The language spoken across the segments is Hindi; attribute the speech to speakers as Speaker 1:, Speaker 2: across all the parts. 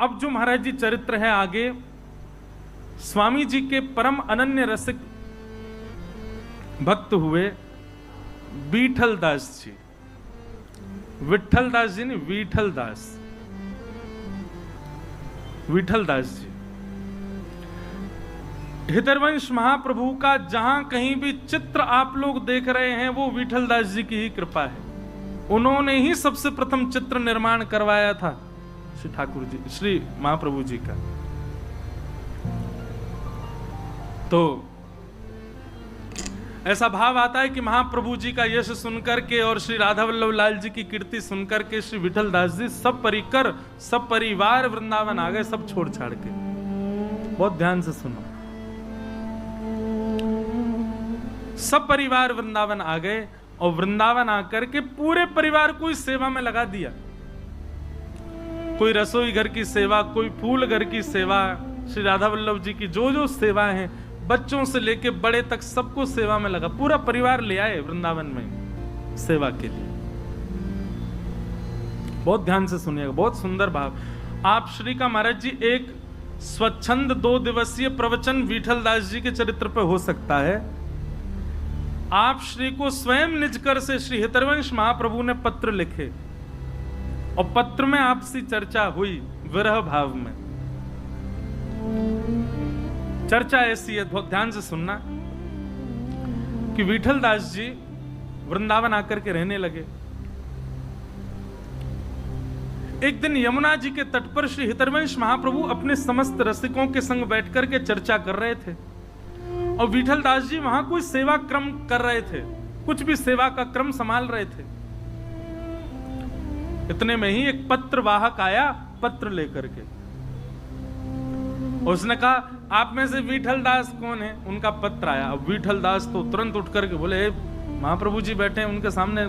Speaker 1: अब जो महाराज जी चरित्र है आगे, स्वामी जी के परम अनन्य रसिक भक्त हुए विठल दास जी। विठल दास जी नहीं, विठल दास, विठल दास जी। हितरवंश महाप्रभु का जहां कहीं भी चित्र आप लोग देख रहे हैं वो विठल दास जी की ही कृपा है। उन्होंने ही सबसे प्रथम चित्र निर्माण करवाया था श्री ठाकुर जी, श्री महाप्रभु जी का। तो ऐसा भाव आता है कि महाप्रभु जी का यश सुनकर के और श्री राधा वल्लभ लाल जी की कीर्ति सुनकर के श्री विठल दास जी सब परिकर, सब परिवार वृंदावन आ गए, सब छोड़ छाड़ के। बहुत ध्यान से सुनो, सब परिवार वृंदावन आ गए और वृंदावन आकर के पूरे परिवार को इस सेवा में लगा दिया। कोई रसोई घर की सेवा, कोई फूल घर की सेवा, श्री राधा वल्लभ जी की जो जो सेवाएं हैं, बच्चों से लेके बड़े तक सबको सेवा में लगा। पूरा परिवार ले आए वृंदावन में सेवा के लिए। बहुत ध्यान से सुनिएगा, बहुत सुंदर भाव। आप श्री का महाराज जी एक स्वच्छंद 2 दिवसीय प्रवचन विठल दास जी के चरित्र पर हो सकता है। आप श्री को स्वयं निजकर से श्री हितरवंश महाप्रभु ने पत्र लिखे और पत्र में आपसी चर्चा हुई विरह भाव में। चर्चा ऐसी है, बहुत ध्यान से सुनना, कि विठल दास जी वृंदावन आकर के रहने लगे। एक दिन यमुना जी के तट पर श्री हितरवंश महाप्रभु अपने समस्त रसिकों के संग बैठकर के चर्चा कर रहे थे और विठल दास जी वहां कोई सेवा क्रम कर रहे थे, कुछ भी सेवा का क्रम संभाल रहे थे। इतने में ही एक पत्र वाहक आया पत्र लेकर के। उसने कहा, आप में से विठल दास कौन है? उनका पत्र आया। अब विठल दास तो तुरंत उठ करके बोले, महाप्रभु जी बैठे हैं उनके सामने,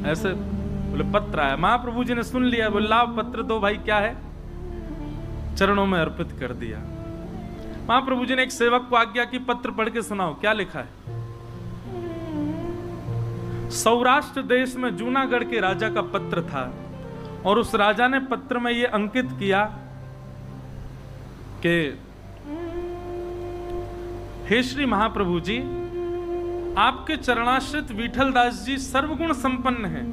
Speaker 1: ऐसे बोले पत्र आया। महाप्रभु जी ने सुन लिया, बोले लाओ पत्र दो भाई, क्या है? चरणों में अर्पित कर दिया। महाप्रभु जी ने एक सेवक को आज्ञा की, पत्र पढ़ के सुनाओ, क्या लिखा है? सौराष्ट्र देश में जूनागढ़ के राजा का पत्र था और उस राजा ने पत्र में यह अंकित किया कि हे श्री महाप्रभु जी, आपके चरणाश्रित विठल दास जी सर्वगुण संपन्न हैं।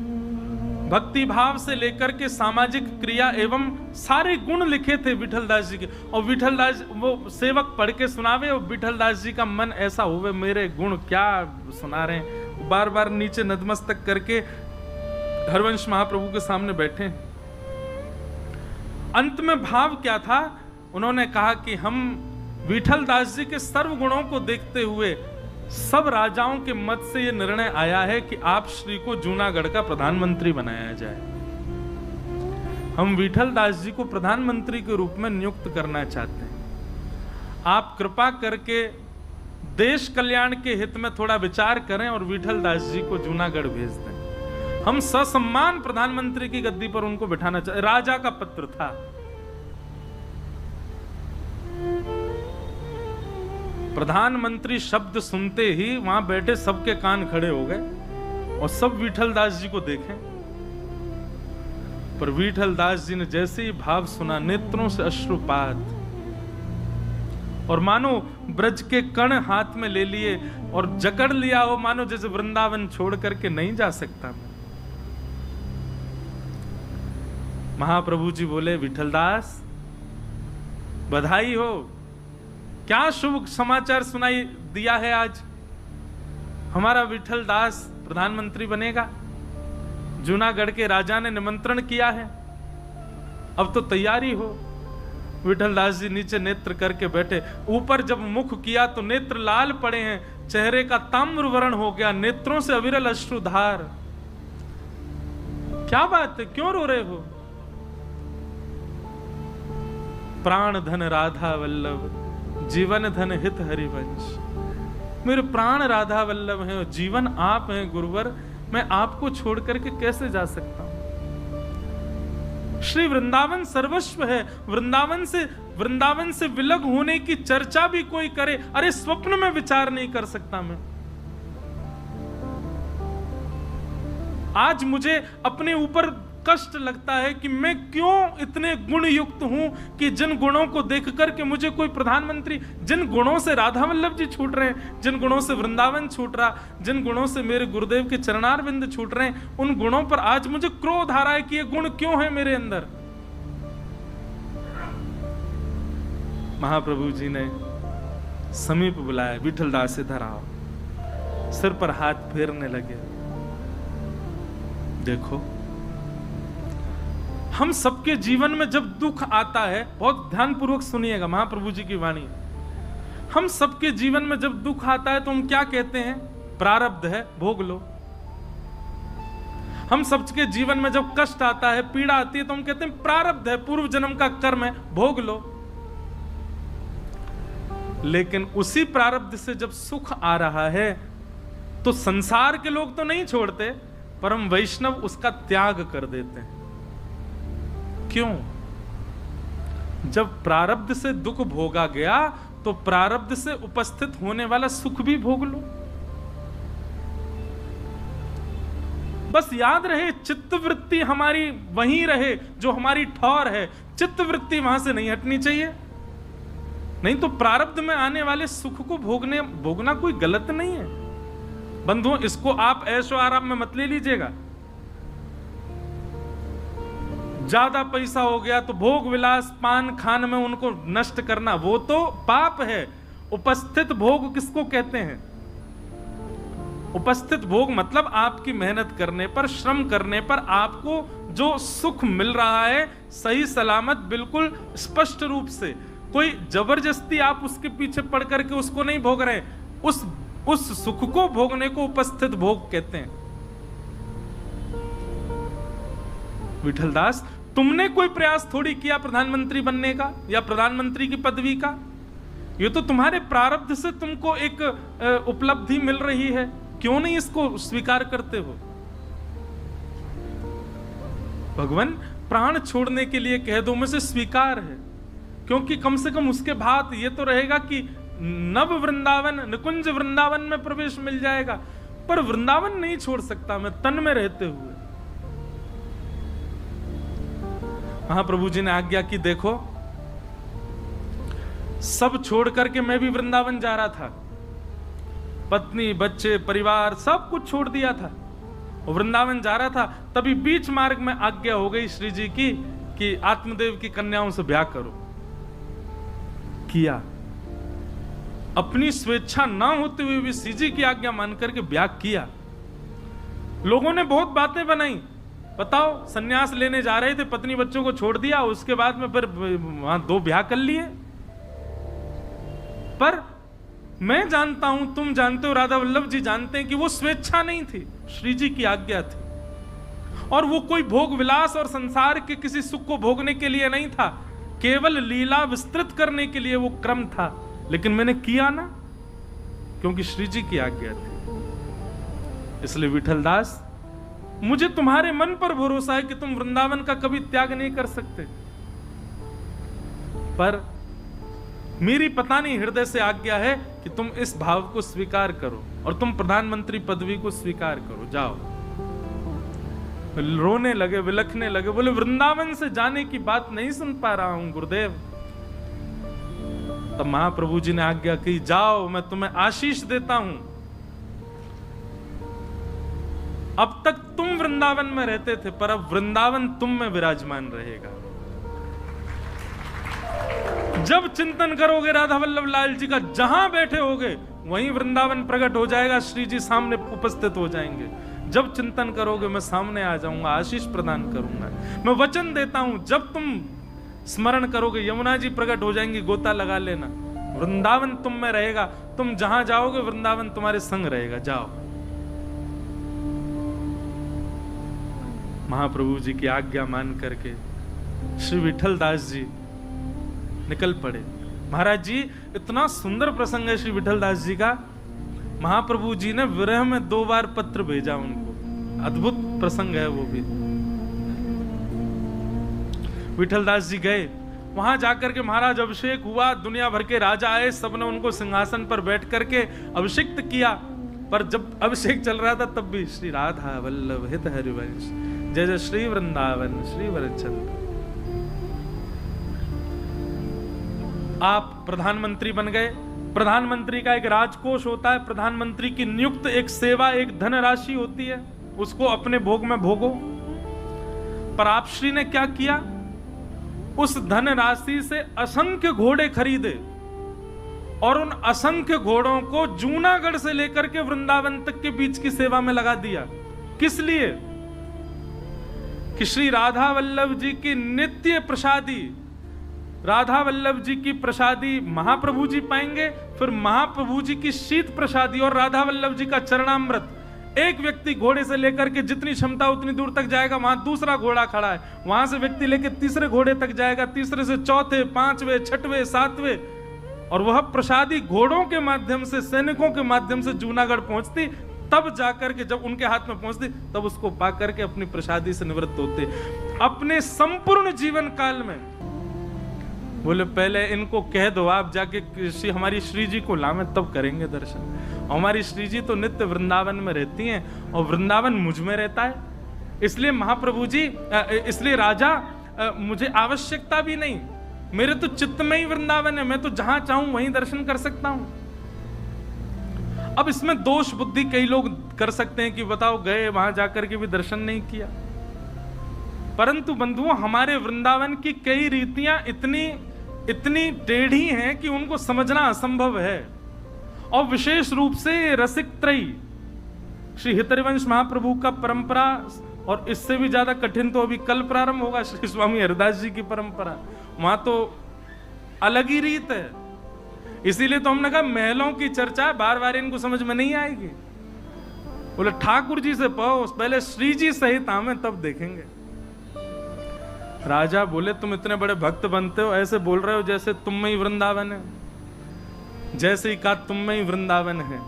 Speaker 1: भक्ति भाव से लेकर के सामाजिक क्रिया एवं सारे गुण लिखे थे विठल दास जी के। और विठल दास, वो सेवक पढ़ के सुनावे और विठल दास जी का मन ऐसा होवे, मेरे गुण क्या सुना रहे हैं। बार बार नीचे नतमस्तक करके हरवंश महाप्रभु के सामने बैठे। अंत में भाव क्या था? उन्होंने कहा कि हम विठल दास जी के सर्व गुणों को देखते हुए सब राजाओं के मत से यह निर्णय आया है कि आप श्री को जूनागढ़ का प्रधानमंत्री बनाया जाए। हम विठल दास जी को प्रधानमंत्री के रूप में नियुक्त करना चाहते हैं। आप कृपा करके देश कल्याण के हित में थोड़ा विचार करें और विठल दास जी को जूनागढ़ भेज दें। हम ससम्मान प्रधानमंत्री की गद्दी पर उनको बिठाना चाहते। राजा का पत्र था। प्रधानमंत्री शब्द सुनते ही वहां बैठे सबके कान खड़े हो गए और सब विठल दास जी को देखें। पर विठल दास जी ने जैसे ही भाव सुना, नेत्रों से अश्रुपात, और मानो ब्रज के कण हाथ में ले लिए और जकड़ लिया हो, मानो जैसे वृंदावन छोड़ करके नहीं जा सकता। महाप्रभु जी बोले, विठल दास बधाई हो, क्या शुभ समाचार सुनाई दिया है आज। हमारा विठल दास प्रधानमंत्री बनेगा। जूनागढ़ के राजा ने निमंत्रण किया है, अब तो तैयारी हो। विठल दास जी नीचे नेत्र करके बैठे। ऊपर जब मुख किया तो नेत्र लाल पड़े हैं, चेहरे का ताम्र वर्ण हो गया, नेत्रों से अविरल अश्रुधार। क्या बात है, क्यों रो रहे हो? प्राण धन राधा वल्लभ, जीवन धन हित हरिवंश। मेरे प्राण राधा वल्लभ हैं, जीवन आप हैं गुरुवर, मैं आपको छोड़ करके कैसे जा सकता हूं? श्री वृंदावन सर्वस्व है। वृंदावन से विलग होने की चर्चा भी कोई करे, अरे स्वप्न में विचार नहीं कर सकता मैं। आज मुझे अपने ऊपर कष्ट लगता है कि मैं क्यों इतने गुण युक्त हूं कि जिन गुणों को देख करके मुझे कोई प्रधानमंत्री, जिन गुणों से राधा वल्लभ जी छूट रहे हैं, जिन गुणों से वृंदावन छूट रहा, जिन गुणों से मेरे गुरुदेव के चरणारविंद छूट रहे हैं, उन गुणों पर आज मुझे क्रोध आ रहा है कि ये गुण क्यों है मेरे अंदर। महाप्रभु जी ने समीप बुलाया, विठलदास इधर आओ, सिर पर हाथ फेरने लगे। देखो, हम सबके जीवन में जब दुख आता है, बहुत ध्यानपूर्वक सुनिएगा महाप्रभु जी की वाणी, हम सबके जीवन में जब दुख आता है तो हम क्या कहते हैं? प्रारब्ध है, भोग लो। हम सबके जीवन में जब कष्ट आता है, पीड़ा आती है, तो हम कहते हैं प्रारब्ध है, पूर्व जन्म का कर्म है, भोग लो। लेकिन उसी प्रारब्ध से जब सुख आ रहा है तो संसार के लोग तो नहीं छोड़ते, परम वैष्णव उसका त्याग कर देते हैं। क्यों? जब प्रारब्ध से दुख भोगा गया तो प्रारब्ध से उपस्थित होने वाला सुख भी भोग लो। बस याद रहे, चित्तवृत्ति हमारी वहीं रहे जो हमारी ठौर है, चित्तवृत्ति वहां से नहीं हटनी चाहिए। नहीं तो प्रारब्ध में आने वाले सुख को भोगना कोई गलत नहीं है। बंधुओं, इसको आप ऐशो आराम में मत ले लीजिएगा। ज्यादा पैसा हो गया तो भोग विलास पान खान में उनको नष्ट करना, वो तो पाप है। उपस्थित भोग किसको कहते हैं? उपस्थित भोग मतलब आपकी मेहनत करने पर, श्रम करने पर आपको जो सुख मिल रहा है, सही सलामत, बिल्कुल स्पष्ट रूप से, कोई जबरदस्ती आप उसके पीछे पड़ करके उसको नहीं भोग रहे, उस सुख को भोगने को उपस्थित भोग कहते हैं। विठलदास, तुमने कोई प्रयास थोड़ी किया प्रधानमंत्री बनने का या प्रधानमंत्री की पदवी का, ये तो तुम्हारे प्रारब्ध से तुमको एक उपलब्धि मिल रही है, क्यों नहीं इसको स्वीकार करते हो? भगवान प्राण छोड़ने के लिए कह दो, मुझे स्वीकार है, क्योंकि कम से कम उसके बाद ये तो रहेगा कि नव वृंदावन, निकुंज वृंदावन में प्रवेश मिल जाएगा। पर वृंदावन नहीं छोड़ सकता मैं तन में रहते हुए। महाप्रभु जी ने आज्ञा की, देखो सब छोड़ करके मैं भी वृंदावन जा रहा था, पत्नी बच्चे परिवार सब कुछ छोड़ दिया था, वृंदावन जा रहा था। तभी बीच मार्ग में आज्ञा हो गई श्री जी की कि आत्मदेव की कन्याओं से ब्याह करो। किया, अपनी स्वेच्छा ना होते हुए भी श्री जी की आज्ञा मान करके ब्याह किया। लोगों ने बहुत बातें बनाई, बताओ सन्यास लेने जा रहे थे, पत्नी बच्चों को छोड़ दिया, उसके बाद में फिर वहां 2 ब्याह कर लिए। पर मैं जानता हूं, तुम जानते हो, राधा वल्लभ जी जानते हैं कि वो स्वेच्छा नहीं थी, श्री जी की आज्ञा थी। और वो कोई भोग विलास और संसार के किसी सुख को भोगने के लिए नहीं था, केवल लीला विस्तृत करने के लिए वो क्रम था। लेकिन मैंने किया ना, क्योंकि श्री जी की आज्ञा थी। इसलिए विठलदास, मुझे तुम्हारे मन पर भरोसा है कि तुम वृंदावन का कभी त्याग नहीं कर सकते, पर मेरी पता नहीं हृदय से आज्ञा है कि तुम इस भाव को स्वीकार करो और तुम प्रधानमंत्री पदवी को स्वीकार करो। जाओ। रोने लगे, विलखने लगे, बोले वृंदावन से जाने की बात नहीं सुन पा रहा हूं गुरुदेव। तब महाप्रभु जी ने आज्ञा की, जाओ मैं तुम्हें आशीष देता हूं। अब तक तुम वृंदावन में रहते थे, पर अब वृंदावन तुम में विराजमान रहेगा। जब चिंतन करोगे राधा वल्लभ लाल जी का, जहां बैठे होगे वहीं वृंदावन प्रकट हो जाएगा, श्री जी सामने उपस्थित हो जाएंगे। जब चिंतन करोगे मैं सामने आ जाऊंगा, आशीष प्रदान करूंगा। मैं वचन देता हूं, जब तुम स्मरण करोगे यमुना जी प्रकट हो जाएंगी, गोता लगा लेना, वृंदावन तुम में रहेगा। तुम जहां जाओगे वृंदावन तुम्हारे संग रहेगा। जाओ। महाप्रभु जी की आज्ञा मान करके श्री विठलदास जी निकल पड़े। महाराज जी, इतना सुंदर प्रसंग है श्री विठलदास जी का। महाप्रभु जी ने विरह में 2 बार पत्र भेजा उनको, अद्भुत प्रसंग है वो भी। विठलदास जी गए, वहां जाकर के महाराज अभिषेक हुआ, दुनिया भर के राजा आए, सबने उनको सिंहासन पर बैठ करके अभिषिक्त किया। पर जब अभिषेक चल रहा था तब भी श्री राधा वल्लभ हित हरिवंश, जय जय श्री वृंदावन श्री वरचंद्र। आप प्रधानमंत्री बन गए। प्रधानमंत्री का एक राजकोष होता है, प्रधानमंत्री की नियुक्त एक सेवा, एक धनराशि होती है, उसको अपने भोग में भोगो। पर आप श्री ने क्या किया? उस धनराशि से असंख्य घोड़े खरीदे और उन असंख्य घोड़ों को जूनागढ़ से लेकर के वृंदावन तक के बीच की सेवा में लगा दिया। किस लिए? कि श्री राधा वल्लभ जी की नित्य प्रसादी, राधा वल्लभ जी की प्रसादी महाप्रभु जी पाएंगे, फिर महाप्रभु जी की शीत प्रसादी और राधा वल्लभ जी का चरणामृत। एक व्यक्ति घोड़े से लेकर के जितनी क्षमता उतनी दूर तक जाएगा, वहां दूसरा घोड़ा खड़ा है, वहां से व्यक्ति लेकर तीसरे घोड़े तक जाएगा, तीसरे से चौथे, पांचवें, छठवें, सातवें, और वह प्रसादी घोड़ों के माध्यम से, सैनिकों के माध्यम से जूनागढ़ पहुंचती। तब जाकर के जब उनके हाथ में पहुंचती, तब उसको पा करके अपनी प्रसादी से निवृत्त होते। अपने संपूर्ण जीवन काल में बोले पहले इनको कह दो, आप जाके हमारी श्री जी को लावे, तब करेंगे दर्शन। हमारी श्री जी तो नित्य वृंदावन में रहती हैं और वृंदावन मुझ में रहता है, इसलिए महाप्रभु जी, इसलिए राजा, मुझे आवश्यकता भी नहीं, मेरे तो चित्त में ही वृंदावन है, मैं तो जहां चाहूं वहीं दर्शन कर सकता हूं। अब इसमें दोष बुद्धि कई लोग कर सकते हैं कि बताओ गए वहां जाकर के भी दर्शन नहीं किया। परंतु बंधुओं, हमारे वृंदावन की कई रीतियां इतनी टेढ़ी हैं कि उनको समझना असंभव है। और विशेष रूप से रसिक त्रयी श्री हितरिवंश महाप्रभु का परंपरा, और इससे भी ज्यादा कठिन तो अभी कल प्रारंभ होगा श्री स्वामी हरिदास जी की परंपरा, वहां तो अलग ही रीत है। इसीलिए तो हमने कहा महलों की चर्चा बार बार इनको समझ में नहीं आएगी। बोले ठाकुर जी से पहो, पहले श्री जी सहित हमें तब देखेंगे। राजा बोले तुम इतने बड़े भक्त बनते हो, ऐसे बोल रहे हो जैसे तुम में ही वृंदावन है, जैसे ही कहा तुम में ही वृंदावन है।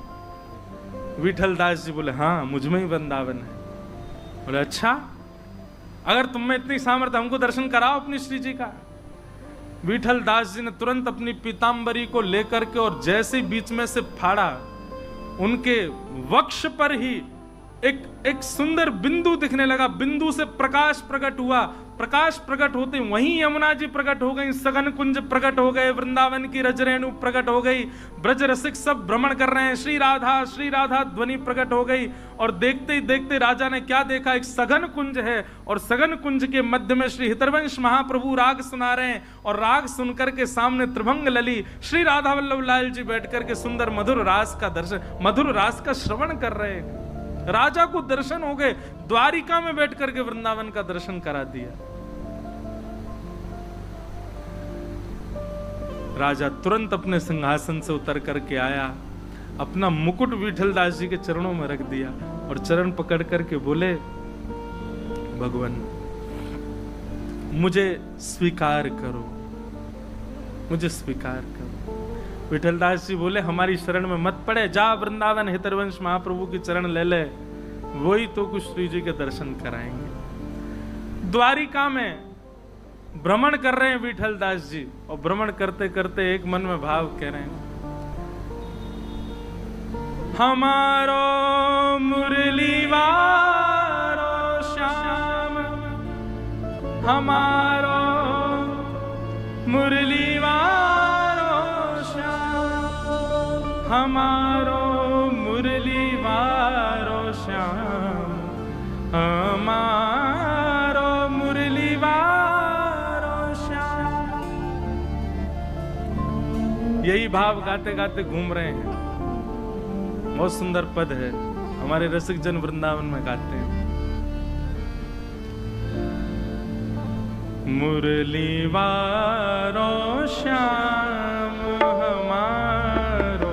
Speaker 1: विठल दास जी बोले हाँ मुझ में ही वृंदावन है। बोले अच्छा, अगर तुम में इतनी सामर्थ्य, हमको दर्शन कराओ अपनी श्री जी का। विठल दास जी ने तुरंत अपनी पीतांबरी को लेकर के और जैसे बीच में से फाड़ा, उनके वक्ष पर ही एक सुंदर बिंदु दिखने लगा। बिंदु से प्रकाश प्रकट हुआ, प्रकाश प्रकट होते वहीं यमुना जी प्रकट हो गई, सघन कुंज प्रकट हो गए, वृंदावन की रजरेणु प्रकट हो गई, ब्रज रसिक सब भ्रमण कर रहे हैं, श्री राधा ध्वनि प्रकट हो गई। और देखते ही देखते राजा ने क्या देखा, एक सघन कुंज है और सघन कुंज के मध्य में श्री हितरवंश महाप्रभु राग सुना रहे हैं, और राग सुनकर के सामने त्रिभंग लली श्री राधा वल्लभ लाल जी बैठ करके सुंदर मधुर रास का दर्शन, मधुर रास का श्रवण कर रहे हैं। राजा को दर्शन हो गए, द्वारिका में बैठ करके वृंदावन का दर्शन करा दिया। राजा तुरंत अपने सिंहासन से उतर करके आया, अपना मुकुट विठल दास जी के चरणों में रख दिया और चरण पकड़ करके बोले भगवान मुझे स्वीकार करो, मुझे स्वीकार करो। विठल दास जी बोले हमारी शरण में मत पड़े, जा वृंदावन हितरवंश महाप्रभु की चरण ले ले, वही तो कुछ श्री जी के दर्शन कराएंगे। द्वारिका में भ्रमण कर रहे हैं विठल दास जी, और भ्रमण करते करते एक मन में भाव कह रहे हैं, हमारो मुरली वारो श्याम, हमारो मुरली वारो श्याम, हमारो मुरली वारो श्याम, हमारो मुरली वारो श्याम। यही भाव गाते गाते घूम रहे हैं। बहुत सुंदर पद है, हमारे रसिक जन वृंदावन में गाते हैं। मुरली वारो श्याम हमारो,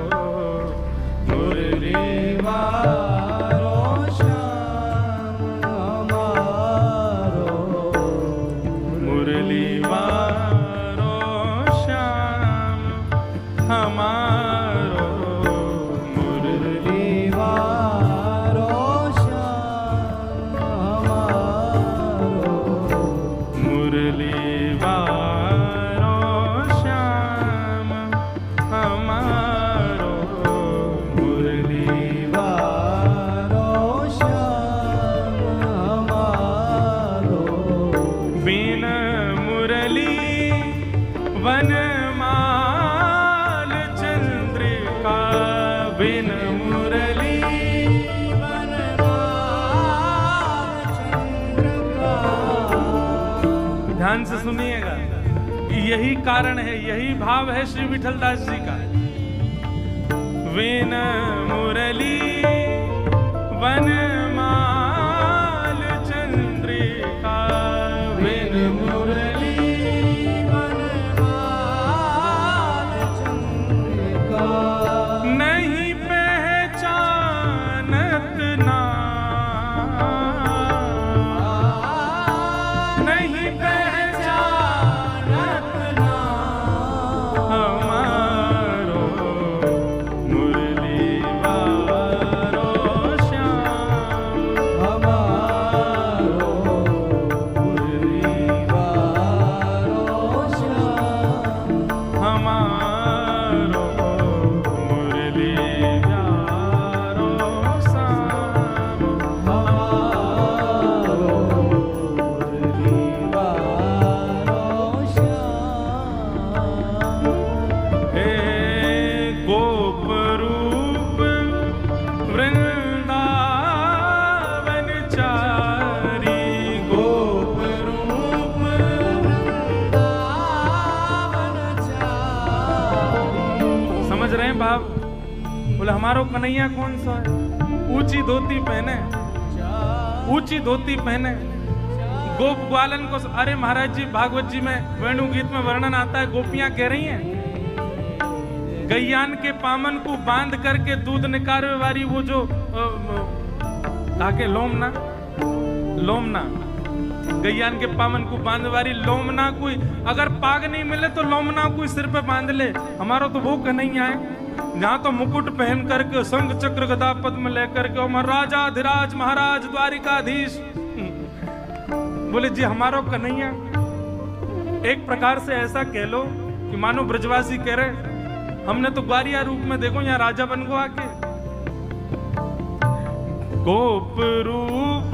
Speaker 1: मुरली वारो श्याम हमारो, मुरली वारो श्याम हमारो, मुरली वारो श्याम हमारो, मुरली वारो श्याम वनमाल चंद्रिका बिन मुरली ध्यान से सुनिएगा, यही कारण है, यही भाव है श्री विठलदास जी का। बिन मुरली वनमाल चंद्रिका बिन मुरली वनमाल चंद्रिका नहीं पहचानत नाम, नहीं पहचानत नाम हमारो मुरली वारो श्याम, हमारो मुरली वारो श्याम, हमारो मुरली वारो श्याम, हमारो मुरली वारो श्याम। हे गोप रूप वृंदावन चारी, गोप रूप वृंदावन चारी। समझ रहे हैं भाव? बोले हमारो कन्हैया कौन सा है? ऊंची धोती पहने, ऊंची धोती पहने, गोप ग्वालन को। अरे महाराज जी, भागवत जी में वेणु गीत में वर्णन आता है, गोपियां कह रही हैं गैयान के पामन को बांध करके दूध निकालने वाली वो जो ताके लोमना, लोमना, गैयान के पामन को बांध वाली लोमना कोई अगर पाग नहीं मिले तो लोमना कोई सिर पे बांध ले। हमारा तो वो कन्हैया है जहाँ तो मुकुट पहन करके शंख चक्र गदा पद्म लेकर के महाराजा धीराज महाराज द्वारिकाधीश। बोले जी हमारो कन्हैया एक प्रकार से ऐसा कह लो कि मानो ब्रजवासी कह रहे हमने तो ग्वारिया रूप में देखो यहाँ राजा बन गो आके। गोप रूप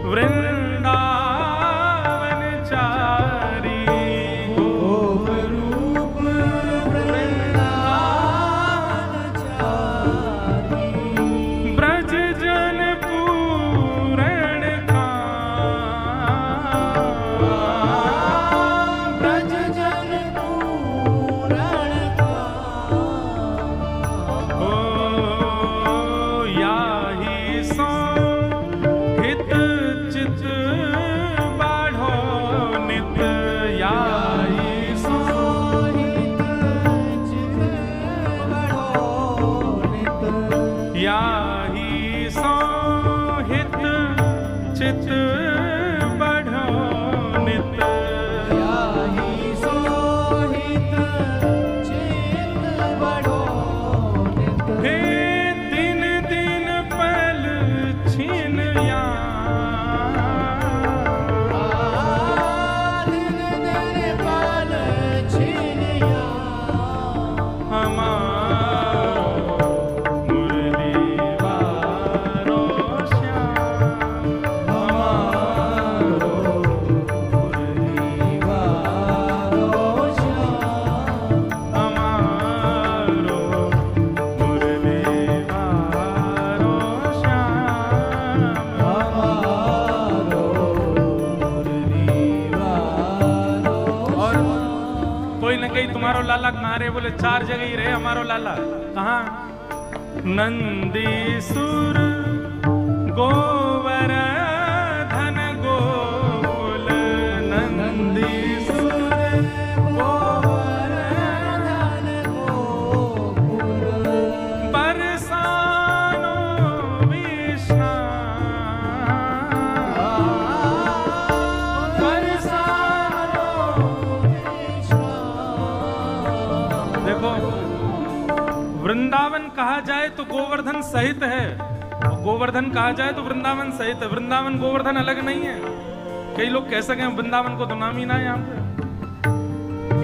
Speaker 1: वृंदावन चारी, गोप रूप वृंदावन चारी, ब्रज जन पूरण का, ब्रज जन पूरण का, ओ याही सो हित चित बाढ़ो नित, याही सो हित चित बाढ़ो नित, याही सो हित चित बाढ़ो नित, याही सो हित चित बाढ़ो नित। हे दिन दिन पल छीन या, दिन दिन पल छीन या, हमारो मुरली वारो श्याम, हमारो मुरली वारो श्याम, हमारो मुरली वारो श्याम, हमारो मुरली वारो। और कोई न कहीं तुम्हारो लाला कहाँ रहे? बोले 4 जगह ही रहे हमारो लाला। कहाँ? नंदीसुर गोवर्धन गोकुल, नंदीसुर गोवर्धन गोकुल, बरसानो विश्राम, बरसानो विश्राम। देखो वृंदावन कहा जाए तो गोवर्धन सहित है, और गोवर्धन कहा जाए तो वृंदावन सहित है। वृंदावन गोवर्धन अलग नहीं है। कई लोग कह सके वृंदावन को तो नाम ही ना है यहाँ पे।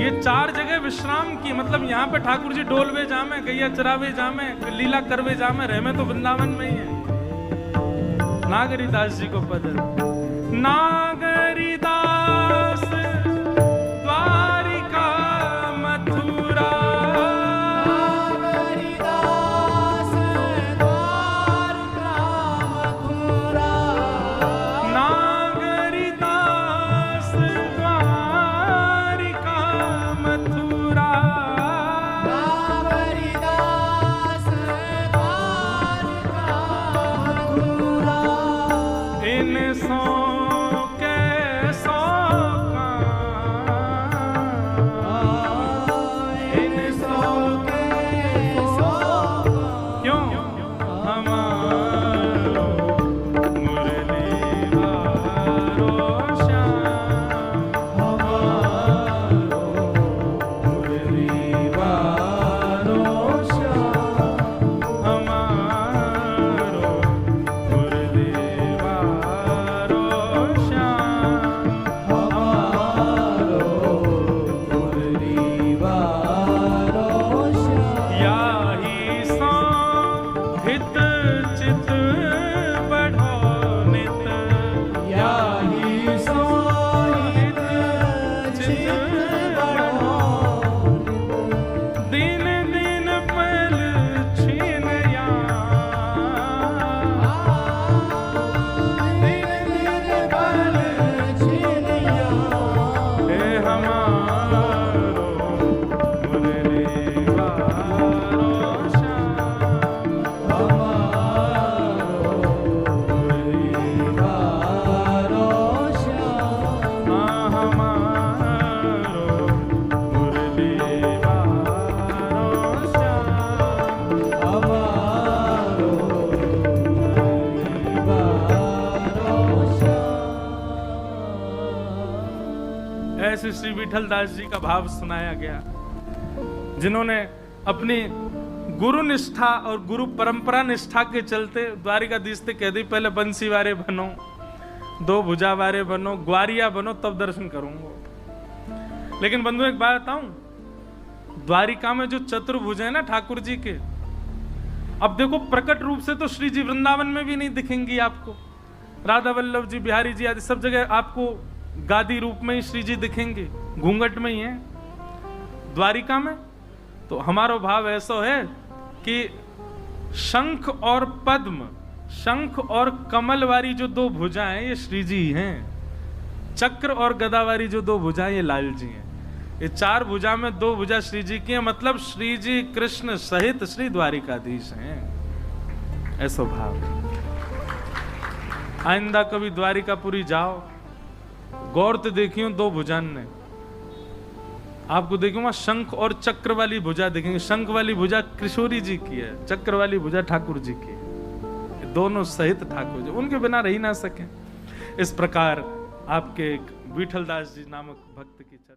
Speaker 1: ये 4 जगह विश्राम की, मतलब यहाँ पे ठाकुर जी डोलवे जामे, गैया चरावे जामे, लीला करवे जामे, रहमे तो वृंदावन में ही है। नागरीदास जी को पद, नागरीदास द्वारिका हमारो मुरली वारो श्याम,
Speaker 2: हमारो मुरली वारो श्याम,
Speaker 1: हमारो मुरली वारो श्याम,
Speaker 2: हमारो मुरली वारो श्याम।
Speaker 1: ऐसे श्री विठलदास जी का भाव सुनाया गया, जिन्होंने अपनी गुरु निष्ठा और गुरु परंपरा निष्ठा के चलते द्वारिकाधीश से कह दी पहले बंसी वारे बनो, दो भुजा वारे बनो, ग्वारिया बनो, तब दर्शन करूंगा। लेकिन बंधु एक बात बताऊं, द्वारिका में जो चतुर्भुज है ना ठाकुर जी के, अब देखो प्रकट रूप से तो श्री जी वृंदावन में भी नहीं दिखेंगी आपको, राधा वल्लभ जी, बिहारी जी आदि सब जगह आपको गादी रूप में ही श्री जी दिखेंगे, घूंघट में ही है। द्वारिका में तो हमारा भाव ऐसा है कि शंख और पद्म, शंख और कमल वाली जो दो भुजाएं ये श्री जी हैं, चक्र और गदा वाली जो दो भुजाएं ये लाल जी हैं। ये चार भुजा में दो भुजा श्री जी की है, मतलब श्री जी कृष्ण सहित श्री द्वारिकाधीश हैं, ऐसा भाव। आइंदा कभी द्वारिकापुरी जाओ, गौर तो देखियो दो भुजान ने, आपको देखूंगा शंख और चक्र वाली भुजा देखेंगे। शंख वाली भुजा किशोरी जी की है, चक्र वाली भुजा ठाकुर जी की है, दोनों सहित ठाकुर जी, उनके बिना रह ही ना सके। इस प्रकार आपके विठलदास जी नामक भक्त की चर्चा।